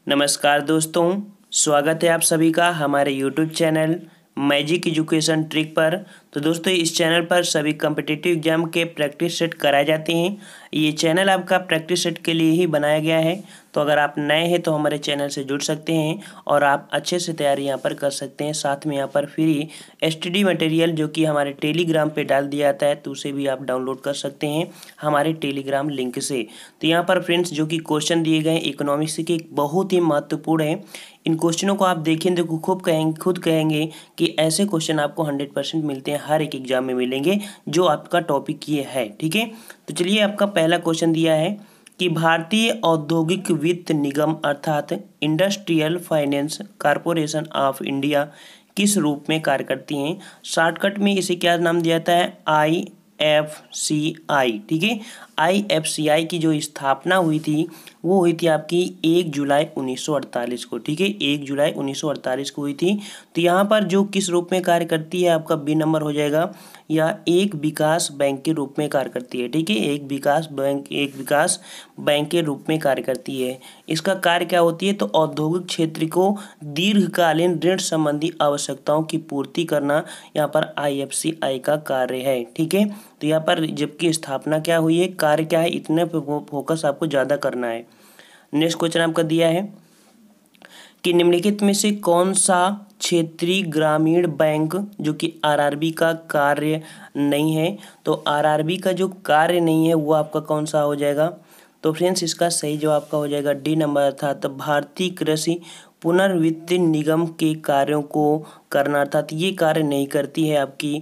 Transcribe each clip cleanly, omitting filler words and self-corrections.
नमस्कार दोस्तों, स्वागत है आप सभी का हमारे YouTube channel magic education trick पर। तो दोस्तों, इस चैनल पर सभी कम्पिटिटिव एग्जाम के प्रैक्टिस सेट कराए जाते हैं। ये चैनल आपका प्रैक्टिस सेट के लिए ही बनाया गया है। तो अगर आप नए हैं तो हमारे चैनल से जुड़ सकते हैं और आप अच्छे से तैयारी यहाँ पर कर सकते हैं। साथ में यहाँ पर फ्री एसटीडी मटेरियल जो कि हमारे टेलीग्राम पे डाल दिया जाता है, तो उसे भी आप डाउनलोड कर सकते हैं हमारे टेलीग्राम लिंक से। तो यहाँ पर फ्रेंड्स जो कि क्वेश्चन दिए गए इकोनॉमिक्स के बहुत ही महत्वपूर्ण है। इन क्वेश्चनों को आप देखेंगे तो खुद कहेंगे कि ऐसे क्वेश्चन आपको 100% मिलते हैं, हर एक एग्जाम में मिलेंगे जो आपका टॉपिक ये है। ठीक है, तो चलिए आपका पहला क्वेश्चन दिया है कि भारतीय औद्योगिक वित्त निगम अर्थात industrial finance corporation of India किस रूप में कार्य करती हैं। शॉर्टकट में इसे क्या नाम दिया जाता है, IFCI। ठीक है, IFCI की जो स्थापना हुई थी वो हुई थी आपकी 1 जुलाई 1948 को। ठीक है, 1 जुलाई 1948 को हुई थी। तो यहाँ पर जो किस रूप में कार्य करती है, आपका बी नंबर हो जाएगा, या एक विकास बैंक के रूप में कार्य करती है। ठीक है, एक विकास बैंक के रूप में कार्य करती है। इसका कार्य क्या होती है, तो औद्योगिक क्षेत्र को दीर्घकालीन ऋण संबंधी आवश्यकताओं की पूर्ति करना यहाँ पर IFCI का कार्य है। ठीक है, तो यहाँ पर जबकि स्थापना क्या हुई है, कार्य क्या है, इतने पे फोकस आपको ज़्यादा करना है। नेक्स्ट क्वेश्चन आपका दिया है कि निम्नलिखित में से कौन सा क्षेत्रीय ग्रामीण बैंक जो कि RRB का कार्य नहीं है। तो RRB का जो कार्य नहीं है वो आपका कौन सा हो जाएगा। तो फ्रेंड्स इसका सही जवाब आपका हो जाएगा डी नंबर, अर्थात भारतीय कृषि पुनर्वित्त निगम के कार्यों को करना, अर्थात ये कार्य नहीं करती है आपकी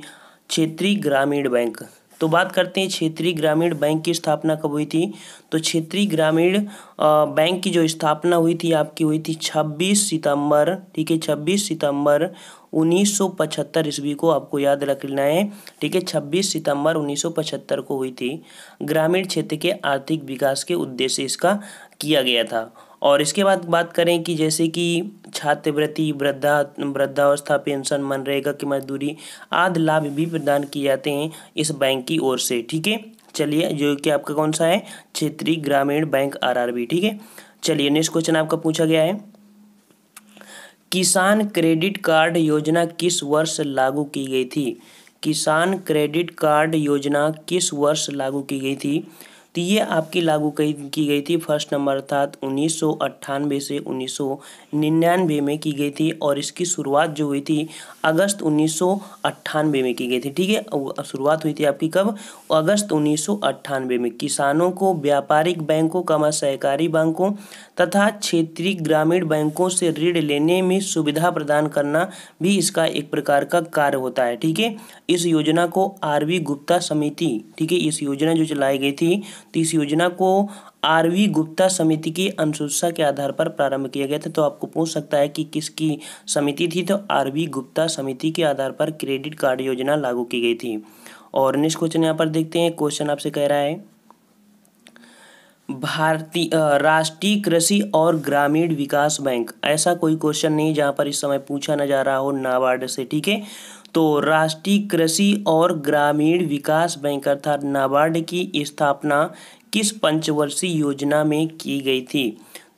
क्षेत्रीय ग्रामीण बैंक। तो बात करते हैं क्षेत्रीय ग्रामीण बैंक की स्थापना कब हुई थी। तो क्षेत्रीय ग्रामीण बैंक की जो स्थापना हुई थी आपकी हुई थी 26 सितंबर। ठीक है, 26 सितंबर 1975 ईस्वी को आपको याद रख लेना है। ठीक है, 26 सितंबर 1975 को हुई थी। ग्रामीण क्षेत्र के आर्थिक विकास के उद्देश्य से इसका किया गया था। और इसके बाद बात करें कि जैसे कि छात्रवृत्ति, वृद्धावस्था पेंशन, मनरेगा की मजदूरी आदि लाभ भी प्रदान किए जाते हैं इस बैंक की ओर से। ठीक है, चलिए जो कि आपका कौन सा है, क्षेत्रीय ग्रामीण बैंक RRB। ठीक है, चलिए नेक्स्ट क्वेश्चन आपका पूछा गया है, किसान क्रेडिट कार्ड योजना किस वर्ष लागू की गई थी। किसान क्रेडिट कार्ड योजना किस वर्ष लागू की गई थी। तो ये आपकी लागू की गई थी फर्स्ट नंबर, अर्थात 1998 से 1999 में की गई थी। और इसकी शुरुआत जो हुई थी अगस्त 1998 में की गई थी। ठीक है, शुरुआत हुई थी आपकी कब, अगस्त 1998 में। किसानों को व्यापारिक बैंकों सहकारी बैंकों तथा क्षेत्रीय ग्रामीण बैंकों से ऋण लेने में सुविधा प्रदान करना भी इसका एक प्रकार का कार्य होता है। ठीक है, इस योजना को RV गुप्ता समिति, ठीक है, इस योजना जो चलाई गई थी तो इस योजना को RV गुप्ता समिति की अनुशंसा के आधार पर प्रारंभ किया गया था। तो आपको पूछ सकता है कि किसकी समिति थी, तो RV गुप्ता समिति के आधार पर क्रेडिट कार्ड योजना लागू की गई थी। और नेक्स्ट क्वेश्चन यहाँ पर देखते हैं। क्वेश्चन आपसे कह रहा है भारतीय राष्ट्रीय कृषि और ग्रामीण विकास बैंक, ऐसा कोई क्वेश्चन नहीं जहाँ पर इस समय पूछा न जा रहा हो नाबार्ड से। ठीक है, तो राष्ट्रीय कृषि और ग्रामीण विकास बैंक अर्थात नाबार्ड की स्थापना किस पंचवर्षीय योजना में की गई थी।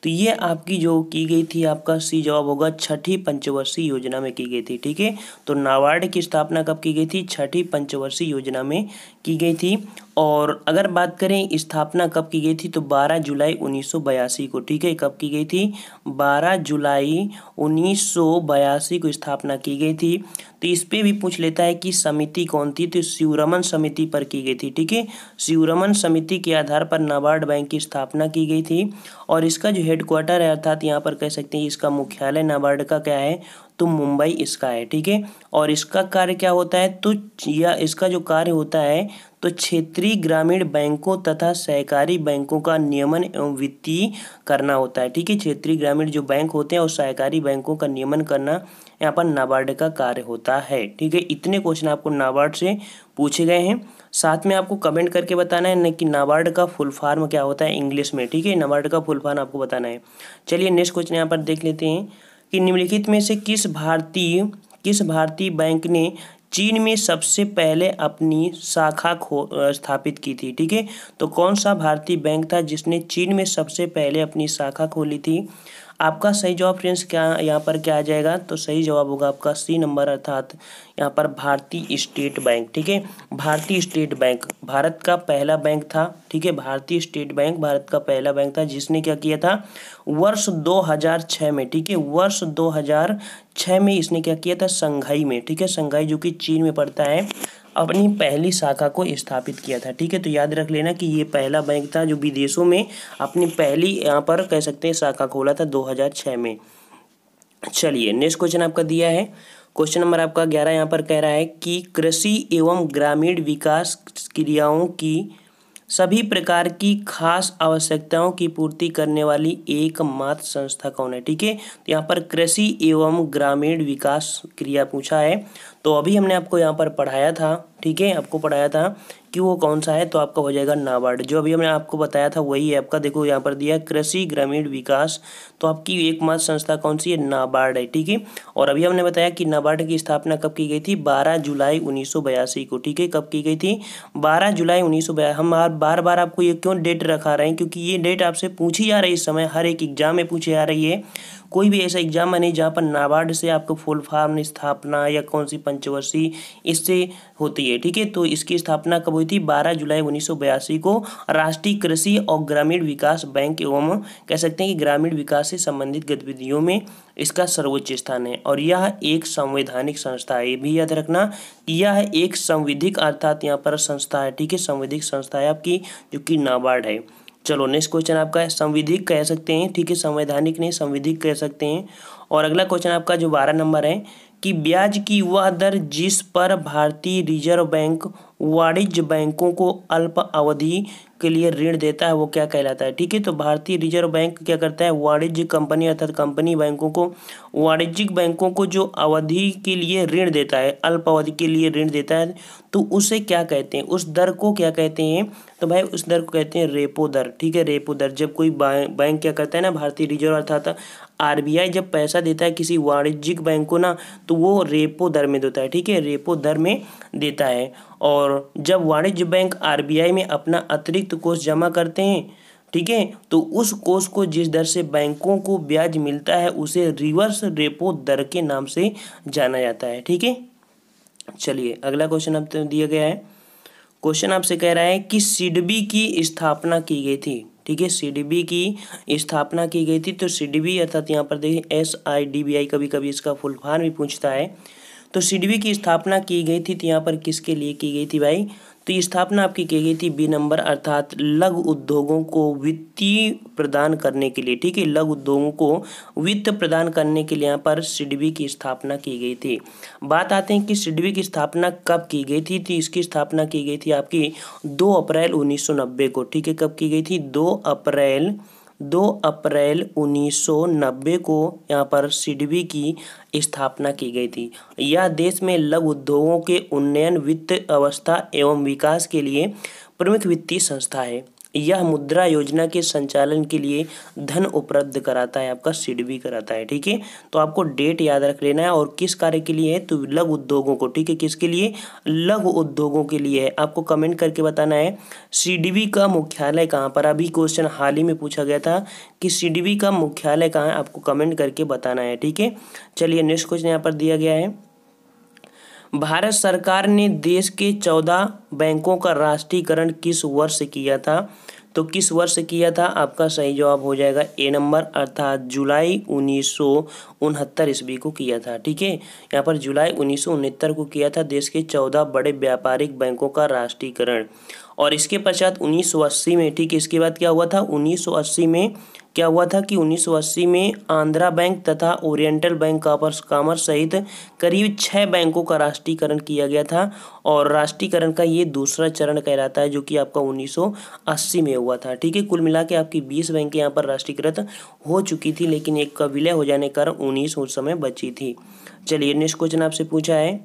तो ये आपकी जो की गई थी, आपका सी जवाब होगा छठी पंचवर्षीय योजना में की गई थी। ठीक है, तो नाबार्ड की स्थापना कब की गई थी, छठी पंचवर्षीय योजना में की गई थी। और अगर बात करें स्थापना कब की गई थी, तो 12 जुलाई 1982 को। ठीक है, कब की गई थी, 12 जुलाई 1982 को स्थापना की गई थी। तो इस पे भी पूछ लेता है कि समिति कौन थी, तो शिवरमन समिति पर की गई थी। ठीक है, शिवरमन समिति के आधार पर नाबार्ड बैंक की स्थापना की गई थी। और इसका जो हेडक्वार्टर है, अर्थात यहाँ पर कह सकते हैं इसका मुख्यालय नाबार्ड का क्या है, तो मुंबई इसका है। ठीक है, और इसका कार्य क्या होता है, तो या इसका जो कार्य होता है तो क्षेत्रीय ग्रामीण बैंकों तथा सहकारी बैंकों का नियमन एवं वित्तीय करना होता है। ठीक है, क्षेत्रीय ग्रामीण जो बैंक होते हैं और सहकारी बैंकों का नियमन करना यहाँ पर नाबार्ड का कार्य होता है। ठीक है, इतने क्वेश्चन आपको नाबार्ड से पूछे गए हैं। साथ में आपको कमेंट करके बताना है न कि नाबार्ड का फुल फॉर्म क्या होता है इंग्लिश में। ठीक है, नाबार्ड का फुल फॉर्म आपको बताना है। चलिए नेक्स्ट क्वेश्चन यहाँ पर देख लेते हैं कि निम्नलिखित में से किस भारतीय बैंक ने चीन में सबसे पहले अपनी शाखा स्थापित की थी। ठीक है, तो कौन सा भारतीय बैंक था जिसने चीन में सबसे पहले अपनी शाखा खोली थी। आपका सही जवाब फ्रेंड्स क्या यहाँ पर क्या आ जाएगा, तो सही जवाब होगा आपका सी नंबर, अर्थात यहाँ पर भारतीय स्टेट बैंक। ठीक है, भारतीय स्टेट बैंक भारत का पहला बैंक था। ठीक है, भारतीय स्टेट बैंक भारत का पहला बैंक था जिसने क्या किया था वर्ष 2006 में। ठीक है, वर्ष 2006 में इसने क्या किया था, संघाई में, ठीक है, संघाई जो कि चीन में पड़ता है, अपनी पहली शाखा को स्थापित किया था। ठीक है, तो याद रख लेना कि ये पहला बैंक था जो विदेशों में अपनी पहली यहाँ पर कह सकते हैं शाखा खोला था 2006 में। चलिए नेक्स्ट क्वेश्चन आपका दिया है, क्वेश्चन नंबर आपका 11 यहाँ पर कह रहा है कि कृषि एवं ग्रामीण विकास क्रियाओं की सभी प्रकार की खास आवश्यकताओं की पूर्ति करने वाली एकमात्र संस्था कौन है। ठीक है, तो यहाँ पर कृषि एवं ग्रामीण विकास क्रिया पूछा है, तो अभी हमने आपको यहाँ पर पढ़ाया था। ठीक है, आपको पढ़ाया था कि वो कौन सा है, तो आपका हो जाएगा नाबार्ड। जो अभी हमने आपको बताया था वही है आपका, देखो यहाँ पर दिया है कृषि ग्रामीण विकास, तो आपकी एकमात्र संस्था कौन सी है, नाबार्ड है। ठीक है, और अभी हमने बताया कि नाबार्ड की स्थापना कब की गई थी, 12 जुलाई 1982 को। ठीक है, कब की गई थी, 12 जुलाई 1982। हम बार बार आपको ये क्यों डेट रखा रहे हैं, क्योंकि ये डेट आपसे पूछी जा रही है इस समय, हर एक एग्जाम में पूछी जा रही है। कोई भी ऐसा एग्जाम नहीं जहाँ पर नाबार्ड से आपको फुल फॉर्म स्थापना या कौन सी पंचवर्षीय इससे होती है। ठीक है, तो इसकी स्थापना कब हुई थी, 12 जुलाई 1982 को राष्ट्रीय कृषि और ग्रामीण विकास बैंक एवं कह सकते हैं कि ग्रामीण विकास से संबंधित गतिविधियों में इसका सर्वोच्च स्थान है। और यह एक संवैधानिक संस्था है, ये भी याद रखना कि यह एक संविधिक अर्थात यहाँ पर संस्था है। ठीक है, संविधिक संस्था है आपकी जो कि नाबार्ड है। चलो नेक्स्ट क्वेश्चन आपका है, संविधिक कह सकते हैं। ठीक है, संवैधानिक नहीं संविधिक कह सकते हैं। और अगला क्वेश्चन आपका जो 12 नंबर है कि ब्याज की वह दर जिस पर भारतीय रिजर्व बैंक वाणिज्य बैंकों को अल्प अवधि के लिए ऋण देता है वो क्या कहलाता है। ठीक है, तो भारतीय रिजर्व बैंक क्या करता है, वाणिज्य कंपनी अर्थात कंपनी बैंकों को, वाणिज्यिक बैंकों को जो अवधि के लिए ऋण देता है, अल्प अवधि के लिए ऋण देता है, तो उसे क्या कहते हैं, उस दर को क्या कहते हैं, तो भाई उस दर को कहते हैं रेपो दर। ठीक है, रेपो दर। जब कोई बैंक क्या करता है ना, भारतीय रिजर्व अर्थात आरबीआई जब पैसा देता है किसी वाणिज्यिक बैंक को ना, तो वो रेपो दर में देता है। ठीक है, रेपो दर में देता है। और जब वाणिज्य बैंक आरबीआई में अपना अतिरिक्त कोष जमा करते हैं, ठीक है, तो उस कोष को जिस दर से बैंकों को ब्याज मिलता है उसे रिवर्स रेपो दर के नाम से जाना जाता है। ठीक है, चलिए अगला क्वेश्चन अब तो दिया गया है, क्वेश्चन आपसे कह रहा है कि सिडबी की स्थापना की गई थी। ठीक है, सीडीबी की स्थापना की गई थी। तो सीडीबी अर्थात यहाँ पर देखिए SIDBI, कभी कभी इसका फुल फॉर्म भी पूछता है। तो सीडीबी की स्थापना की गई थी, तो यहाँ पर किसके लिए की गई थी भाई, तो ये स्थापना आपकी की गई थी बी नंबर, अर्थात लघु उद्योगों को वित्तीय प्रदान करने के लिए। ठीक है, लघु उद्योगों को वित्त प्रदान करने के लिए यहाँ पर सीडीबी की स्थापना की गई थी। बात आते हैं कि सीडीबी की स्थापना कब की गई थी, तो इसकी स्थापना की गई थी आपकी 2 अप्रैल 1990 को। ठीक है, कब की गई थी, 2 अप्रैल 1990 को यहाँ पर सीडीबी की स्थापना की गई थी। यह देश में लघु उद्योगों के उन्नयन, वित्त अवस्था एवं विकास के लिए प्रमुख वित्तीय संस्था है। यह मुद्रा योजना के संचालन के लिए धन उपलब्ध कराता है, आपका सीडीबी कराता है। ठीक है, तो आपको डेट याद रख लेना है। और किस कार्य के लिए है, तो लघु उद्योगों को। ठीक है, किसके लिए, लघु उद्योगों के लिए है। आपको कमेंट करके बताना है सीडीबी का मुख्यालय कहाँ पर। अभी क्वेश्चन हाल ही में पूछा गया था कि सीडीबी का मुख्यालय कहाँ है, आपको कमेंट करके बताना है। ठीक है, चलिए नेक्स्ट क्वेश्चन यहाँ पर दिया गया है, भारत सरकार ने देश के 14 बैंकों का राष्ट्रीयकरण किस वर्ष किया था, तो किस वर्ष किया था, आपका सही जवाब हो जाएगा ए नंबर, अर्थात जुलाई 1969 ईस्वी को किया था। ठीक है, यहाँ पर जुलाई 1969 को किया था देश के 14 बड़े व्यापारिक बैंकों का राष्ट्रीयकरण। और इसके पश्चात 1980 में, ठीक है, इसके बाद क्या हुआ था, 1980 में क्या हुआ था कि 1980 में आंध्रा बैंक तथा ओरिएंटल बैंक कॉमर्स सहित करीब 6 बैंकों का राष्ट्रीयकरण किया गया था। और राष्ट्रीयकरण का ये दूसरा चरण कहलाता है, जो कि आपका 1980 में हुआ था। ठीक है, कुल मिला के आपकी 20 बैंकें यहाँ पर राष्ट्रीयकृत हो चुकी थी, लेकिन एक का विलय हो जाने के कारण 19 उस समय बची थी। चलिए नेक्स्ट क्वेश्चन आपसे पूछा है,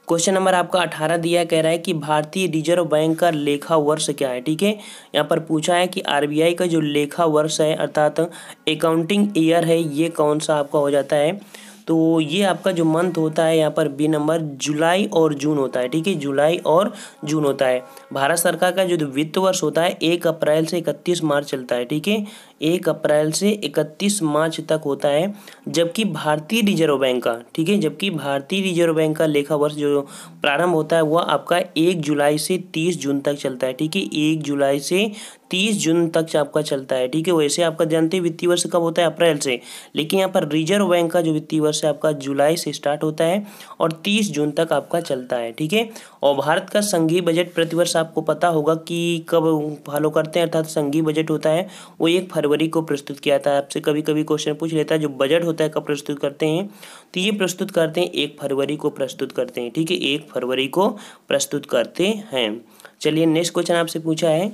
क्वेश्चन नंबर आपका 18 दिया, कह रहा है कि भारतीय रिजर्व बैंक का लेखा वर्ष क्या है। ठीक है, यहाँ पर पूछा है कि आरबीआई का जो लेखा वर्ष है अर्थात अकाउंटिंग ईयर है, ये कौन सा आपका हो जाता है, तो ये आपका जो मंथ होता है यहाँ पर बी नंबर, जुलाई और जून होता है। ठीक है, जुलाई और जून होता है। भारत सरकार का जो वित्त वर्ष होता है 1 अप्रैल से 31 मार्च चलता है। ठीक है, 1 अप्रैल से 31 मार्च तक होता है। जबकि भारतीय रिजर्व बैंक का, ठीक है, जबकि भारतीय रिजर्व बैंक का लेखा वर्ष जो प्रारंभ होता है वह आपका 1 जुलाई से 30 जून तक चलता है। ठीक है, 1 जुलाई से 30 जून तक आपका चलता है। ठीक है, वैसे आपका जानते हैं वित्तीय वर्ष कब होता है, अप्रैल से, लेकिन यहाँ पर रिजर्व बैंक का जो वित्तीय वर्ष है आपका जुलाई से स्टार्ट होता है और 30 जून तक आपका चलता है। ठीक है, और भारत का संघीय बजट प्रतिवर्ष आपको पता होगा कि कब फॉलो करते हैं, अर्थात संघीय बजट होता है वो 1 फरवरी को प्रस्तुत किया जाता है। आपसे कभी कभी क्वेश्चन पूछ लेता है जो बजट होता है कब प्रस्तुत करते हैं, तो ये प्रस्तुत करते हैं 1 फरवरी को प्रस्तुत करते हैं। ठीक है, 1 फरवरी को प्रस्तुत करते हैं। चलिए नेक्स्ट क्वेश्चन आपसे पूछा है,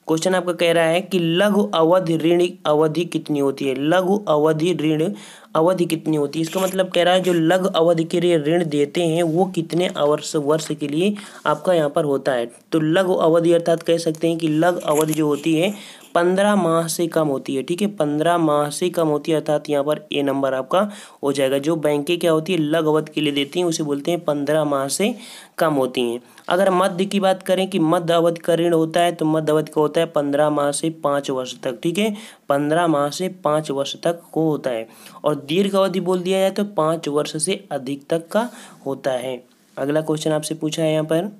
क्वेश्चन आपका कह रहा है कि लघु अवधि ऋण अवधि कितनी होती है। लघु अवधि ऋण अवधि कितनी होती है, इसका मतलब कह रहा है जो लघु अवधि के लिए ऋण देते हैं वो कितने वर्ष के लिए आपका यहाँ पर होता है। तो लघु अवधि अर्थात कह सकते हैं कि लघु अवधि जो होती है 15 माह से कम होती है। ठीक है, 15 माह से कम होती है, अर्थात यहाँ पर ए नंबर आपका हो जाएगा। जो बैंकें क्या होती है लघु अवधि के लिए देती हैं उसे बोलते हैं 15 माह से कम होती हैं। अगर मध्य की बात करें कि मध्य अवधि का ऋण होता है तो मध्य अवधि का होता है 15 माह से 5 वर्ष तक। ठीक है, 15 माह से 5 वर्ष तक को होता है। और दीर्घ अवधि बोल दिया जाए तो 5 वर्ष से अधिक तक का होता है। अगला क्वेश्चन आपसे पूछा है यहाँ पर,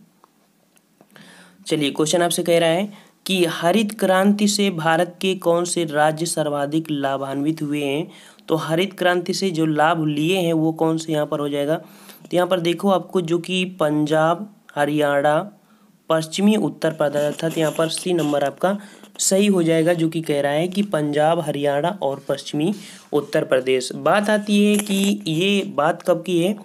चलिए क्वेश्चन आपसे कह रहा है कि हरित क्रांति से भारत के कौन से राज्य सर्वाधिक लाभान्वित हुए हैं। तो हरित क्रांति से जो लाभ लिए हैं वो कौन से यहाँ पर हो जाएगा, तो यहाँ पर देखो आपको जो कि पंजाब, हरियाणा, पश्चिमी उत्तर प्रदेश, अर्थात यहाँ पर सी नंबर आपका सही हो जाएगा, जो कि कह रहा है कि पंजाब, हरियाणा और पश्चिमी उत्तर प्रदेश। बात आती है कि ये बात कब की है,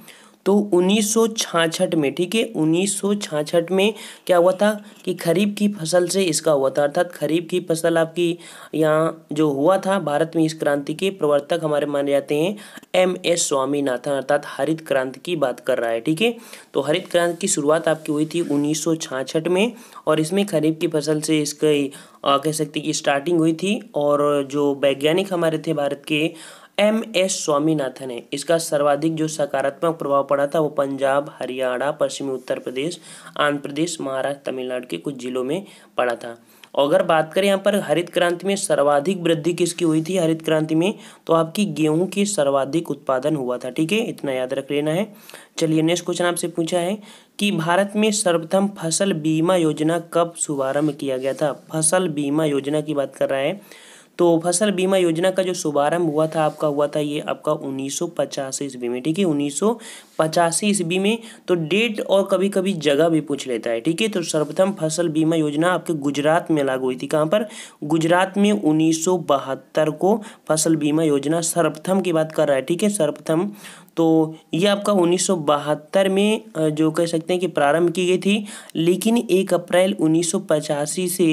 तो 1966 में। ठीक है, 1966 में क्या हुआ था कि खरीफ की फसल से इसका हुआ था, अर्थात खरीफ की फसल आपकी यहाँ जो हुआ था भारत में। इस क्रांति के प्रवर्तक हमारे माने जाते हैं MS स्वामीनाथन, अर्थात हरित क्रांति की बात कर रहा है। ठीक है, तो हरित क्रांति की शुरुआत आपकी हुई थी 1966 में और इसमें खरीफ की फसल से इसकी कह सकते कि स्टार्टिंग हुई थी। और जो वैज्ञानिक हमारे थे भारत के MS स्वामीनाथन है, इसका सर्वाधिक जो सकारात्मक प्रभाव पड़ा था वो पंजाब, हरियाणा, पश्चिमी उत्तर प्रदेश, आंध्र प्रदेश, महाराष्ट्र, तमिलनाडु के कुछ जिलों में पड़ा था। और अगर बात करें यहाँ पर हरित क्रांति में सर्वाधिक वृद्धि किसकी हुई थी हरित क्रांति में, तो आपकी गेहूं की सर्वाधिक उत्पादन हुआ था। ठीक है, इतना याद रख लेना है। चलिए नेक्स्ट क्वेश्चन आपसे पूछा है कि भारत में सर्वप्रथम फसल बीमा योजना कब शुभारंभ किया गया था। फसल बीमा योजना की बात कर रहा है, तो फसल बीमा योजना का जो शुभारंभ हुआ था आपका हुआ था ये आपका 1985 ईस्वी में। ठीक है, 1985 ईस्वी में। तो डेट और कभी कभी जगह भी पूछ लेता है। ठीक है, तो सर्वप्रथम फसल बीमा योजना आपके गुजरात में लागू हुई थी। कहाँ पर, गुजरात में 1972 को फसल बीमा योजना सर्वप्रथम की बात कर रहा है। ठीक है, सर्वप्रथम, तो ये आपका 1972 में जो कह सकते हैं कि प्रारंभ की गई थी, लेकिन 1 अप्रैल 1985 से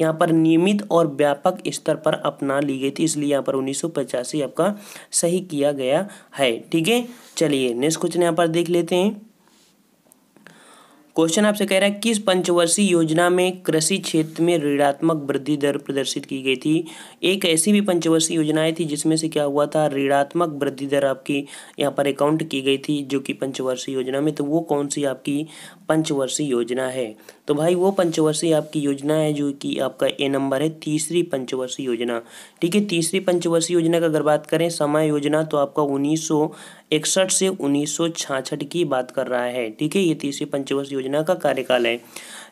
यहाँ पर नियमित और व्यापक स्तर पर अपना ली गई थी, इसलिए यहाँ पर 1985 आपका सही किया गया है। ठीक है, चलिए नेक्स्ट क्वेश्चन यहाँ पर देख लेते हैं। क्वेश्चन आपसे कह रहा है किस पंचवर्षीय योजना में कृषि क्षेत्र में ऋणात्मक वृद्धि दर प्रदर्शित की गई थी। एक ऐसी भी पंचवर्षीय योजनाएं थी जिसमें से क्या हुआ था ऋणात्मक वृद्धि दर आपकी यहाँ पर अकाउंट की गई थी, जो कि पंचवर्षीय योजना में। तो वो कौन सी आपकी पंचवर्षीय योजना है, तो भाई वो पंचवर्षीय आपकी योजना है जो कि आपका ए नंबर है, तीसरी पंचवर्षीय योजना। ठीक है, तीसरी पंचवर्षीय योजना का अगर बात करें समय योजना तो आपका 1961 से 1966 की बात कर रहा है। ठीक है, ये तीसरी पंचवर्षीय योजना का कार्यकाल है।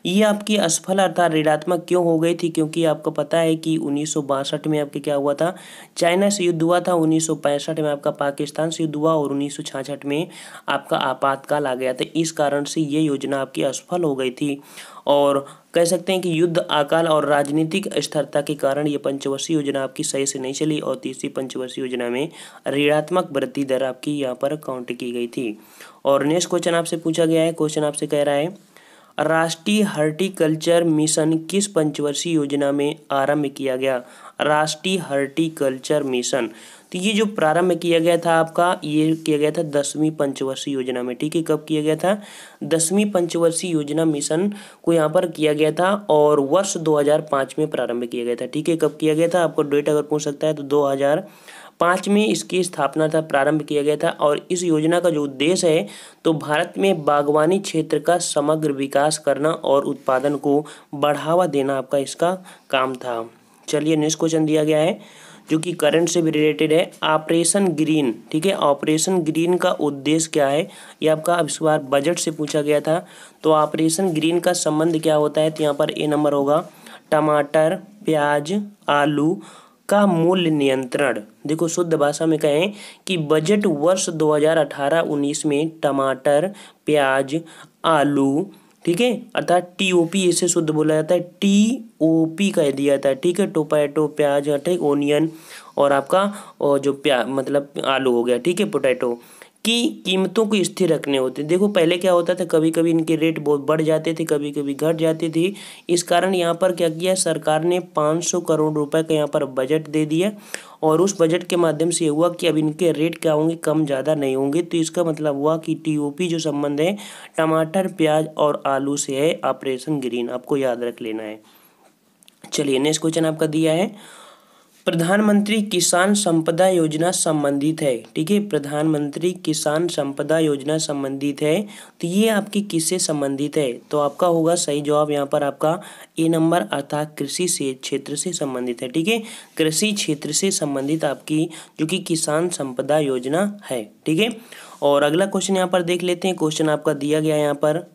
ये आपकी असफल अर्थात ऋणात्मक क्यों हो गई थी, क्योंकि आपको पता है कि 1962 में आपके क्या हुआ था, चाइना से युद्ध हुआ था, 1965 में आपका पाकिस्तान से युद्ध हुआ और 1966 में आपका आपातकाल आ गया था। इस कारण से ये योजना आपकी असफल हो गई थी और कह सकते हैं कि युद्ध, अकाल और राजनीतिक अस्थिरता के कारण ये पंचवर्षीय योजना आपकी सही से नहीं चली और तीसरी पंचवर्षीय योजना में ऋणात्मक वृद्धि दर आपकी यहाँ पर काउंट की गई थी। और नेक्स्ट क्वेश्चन आपसे पूछा गया है, क्वेश्चन आपसे कह रहा है राष्ट्रीय हॉर्टिकल्चर मिशन किस पंचवर्षीय योजना में आरंभ किया गया। राष्ट्रीय हॉर्टिकल्चर मिशन, तो ये जो प्रारंभ किया गया था आपका, ये किया गया था 10वीं पंचवर्षीय योजना में। ठीक है, कब किया गया था, 10वीं पंचवर्षीय योजना मिशन को यहाँ पर किया गया था और वर्ष 2005 में प्रारंभ किया गया था। ठीक है, कब किया गया था, आपको डेट अगर पूछ सकता है तो 2005 में इसकी स्थापना था, प्रारंभ किया गया था। और इस योजना का जो उद्देश्य है तो भारत में बागवानी क्षेत्र का समग्र विकास करना और उत्पादन को बढ़ावा देना आपका इसका काम था। चलिए नेक्स्ट क्वेश्चन दिया गया है जो कि करंट से भी रिलेटेड है। ऑपरेशन ग्रीन, ठीक है, ऑपरेशन ग्रीन का उद्देश्य क्या है, ये आपका इस बार बजट से पूछा गया था। तो ऑपरेशन ग्रीन का संबंध क्या होता है, तो यहाँ पर ए नंबर होगा टमाटर, प्याज, आलू का मूल्य नियंत्रण। देखो शुद्ध भाषा में कहें कि बजट वर्ष 2018-19 में टमाटर, प्याज, आलू, ठीक है, अर्थात टीओपी इसे शुद्ध बोला जाता है, टीओपी कह दिया जाता है, ठीक है, टोपैटो, प्याज, ठीक, ओनियन और आपका और जो मतलब आलू हो गया, ठीक है, पोटैटो की कीमतों को स्थिर रखने होते हैं। देखो पहले क्या होता था, कभी कभी इनके रेट बहुत बढ़ जाते थे, कभी कभी घट जाते थे। इस कारण यहाँ पर क्या किया सरकार ने 500 करोड़ रुपए का यहाँ पर बजट दे दिया और उस बजट के माध्यम से हुआ कि अब इनके रेट क्या होंगे, कम ज़्यादा नहीं होंगे। तो इसका मतलब हुआ कि टीओपी जो संबंध है टमाटर, प्याज और आलू से है ऑपरेशन ग्रीन, आपको याद रख लेना है। चलिए नेक्स्ट क्वेश्चन आपका दिया है प्रधानमंत्री किसान संपदा योजना संबंधित है, ठीक है, प्रधानमंत्री किसान संपदा योजना संबंधित है। तो ये आपकी किससे संबंधित है, तो आपका होगा सही जवाब यहाँ पर आपका ए नंबर अर्थात कृषि से क्षेत्र से संबंधित है, ठीक है, कृषि क्षेत्र से संबंधित आपकी जो कि किसान संपदा योजना है, ठीक है। और अगला क्वेश्चन यहाँ पर देख लेते हैं। क्वेश्चन आपका दिया गया यहाँ पर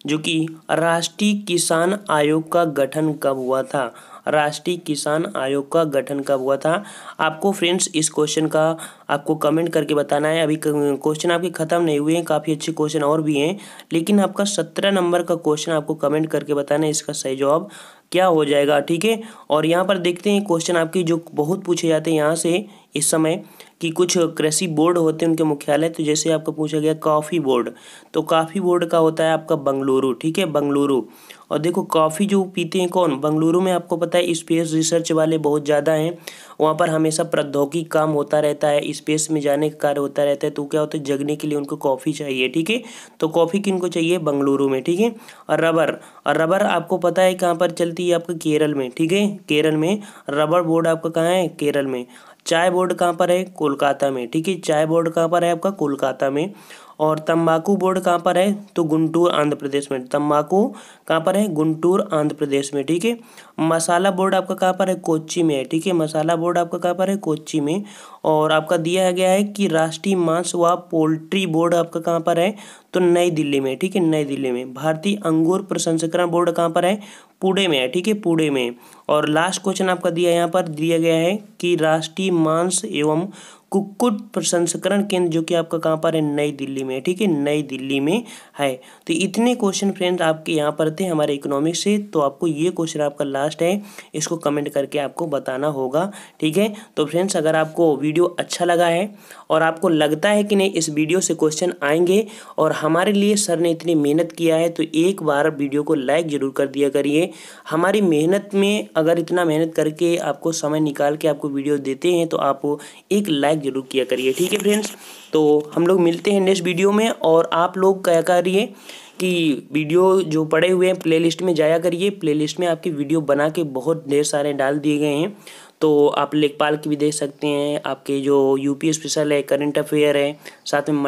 जो कि राष्ट्रीय किसान आयोग का गठन कब हुआ था, राष्ट्रीय किसान आयोग का गठन कब हुआ था। आपको फ्रेंड्स इस क्वेश्चन का आपको कमेंट करके बताना है। अभी क्वेश्चन आपके खत्म नहीं हुए हैं, काफ़ी अच्छे क्वेश्चन और भी हैं, लेकिन आपका 17 नंबर का क्वेश्चन आपको कमेंट करके बताना है इसका सही जवाब क्या हो जाएगा, ठीक है। और यहाँ पर देखते हैं क्वेश्चन आपकी जो बहुत पूछे जाते हैं यहाँ से इस समय कि कुछ कृषि बोर्ड होते हैं उनके मुख्यालय, तो जैसे आपको पूछा गया कॉफ़ी बोर्ड, तो कॉफ़ी बोर्ड का होता है आपका बंगलुरु, ठीक है, बंगलुरु। और देखो कॉफ़ी जो पीते हैं कौन, बंगलुरु में आपको पता है स्पेस रिसर्च वाले बहुत ज़्यादा हैं, वहाँ पर हमेशा प्रौद्योगिकी काम होता रहता है, स्पेस में जाने का कार्य होता रहता है। तो क्या होता है जगने के लिए उनको कॉफ़ी चाहिए, ठीक है, तो कॉफ़ी किनको चाहिए, बंगलुरु में, ठीक है। और रबर आपको पता है कहाँ पर चलती है, आपका केरल में, ठीक है, केरल में रबर बोर्ड आपका कहाँ है, केरल में। चाय बोर्ड कहाँ पर है, कोलकाता में, ठीक है, चाय बोर्ड कहाँ पर है आपका, कोलकाता में। और तंबाकू बोर्ड कहाँ पर है, तो गुंटूर आंध्र प्रदेश में, तंबाकू कहाँ पर है, गुंटूर आंध्र प्रदेश में, ठीक है। मसाला बोर्ड आपका कहाँ पर है, कोच्चि में है, ठीक है, मसाला बोर्ड आपका कहाँ पर है, कोच्चि में। और आपका दिया गया है कि राष्ट्रीय मांस व पोल्ट्री बोर्ड आपका कहाँ पर है, तो नई दिल्ली में, ठीक है, नई दिल्ली में। भारतीय अंगूर प्रसंस्करण बोर्ड कहाँ पर है, पुणे में है, ठीक है, पुणे में। और लास्ट क्वेश्चन आपका दिया यहाँ पर दिया गया है कि राष्ट्रीय मांस एवं कुक्कुट प्रसंस्करण केंद्र जो कि आपका कहाँ पर है, नई दिल्ली में, ठीक है, नई दिल्ली में है। तो इतने क्वेश्चन फ्रेंड्स आपके यहाँ पर थे हमारे इकोनॉमिक्स से। तो आपको ये क्वेश्चन आपका लास्ट है, इसको कमेंट करके आपको बताना होगा, ठीक है। तो फ्रेंड्स अगर आपको वीडियो अच्छा लगा है और आपको लगता है कि नहीं इस वीडियो से क्वेश्चन आएंगे और हमारे लिए सर ने इतनी मेहनत किया है, तो एक बार वीडियो को लाइक ज़रूर कर दिया करिए। हमारी मेहनत में अगर इतना मेहनत करके आपको समय निकाल के आपको वीडियो देते हैं तो आप एक लाइक जरूर किया करिए, ठीक है फ्रेंड्स। तो हम लोग मिलते हैं नेक्स्ट वीडियो में। और आप लोग क्या करिए कि वीडियो जो पड़े हुए हैं प्लेलिस्ट में जाया करिए, प्लेलिस्ट में आपकी वीडियो बना के बहुत ढेर सारे डाल दिए गए हैं। तो आप लेखपाल की भी देख सकते हैं, आपके जो यूपी स्पेशल है, करंट अफेयर है, साथ में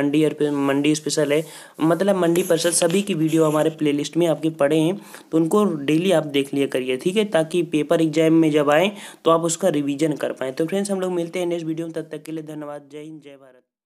मंडी स्पेशल है, मतलब मंडी परिषद, सभी की वीडियो हमारे प्लेलिस्ट में आपके पड़े हैं। तो उनको डेली आप देख लिया करिए, ठीक है, ताकि पेपर एग्जाम में जब आए तो आप उसका रिवीजन कर पाएँ। तो फ्रेंड्स हम लोग मिलते हैं नेक्स्ट वीडियो में, तब तक के लिए धन्यवाद। जय हिंद, जय भारत।